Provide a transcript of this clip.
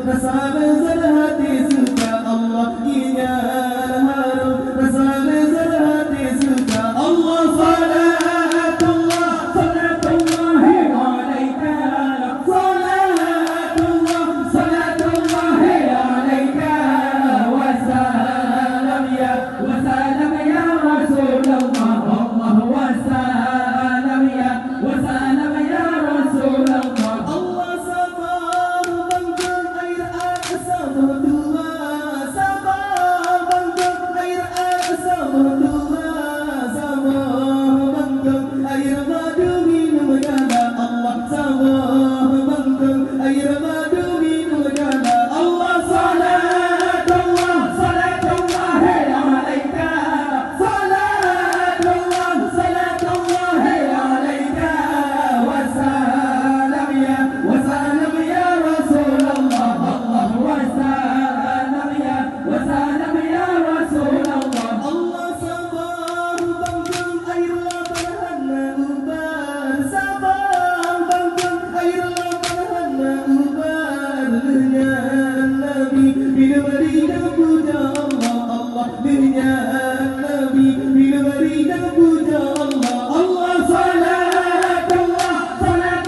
rasa lezat hati suka Allah inya harum, rasa lezat hati suka Allah. Salatullah salatullah alaika, salatullah salatullah alaika, wa salam ya Rasulullah, Allah wa salam ya Rasulullah. Allah sabar bangkit air asam dua, sabar bangkit air asam dua, sabar bangkit air madu minum gala Allah, sabar bangkit air madu minum gala Allah. Salatullah salatullah alaika, salatullah salatullah alaika, wa salam ya Rasulullah, Allah wa salam ya Rasulullah. Allah sabar bangkit air labaran ubar, sabar bangkit air labaran ubar dengan Nabi bila beri puja Allah, Allah dengan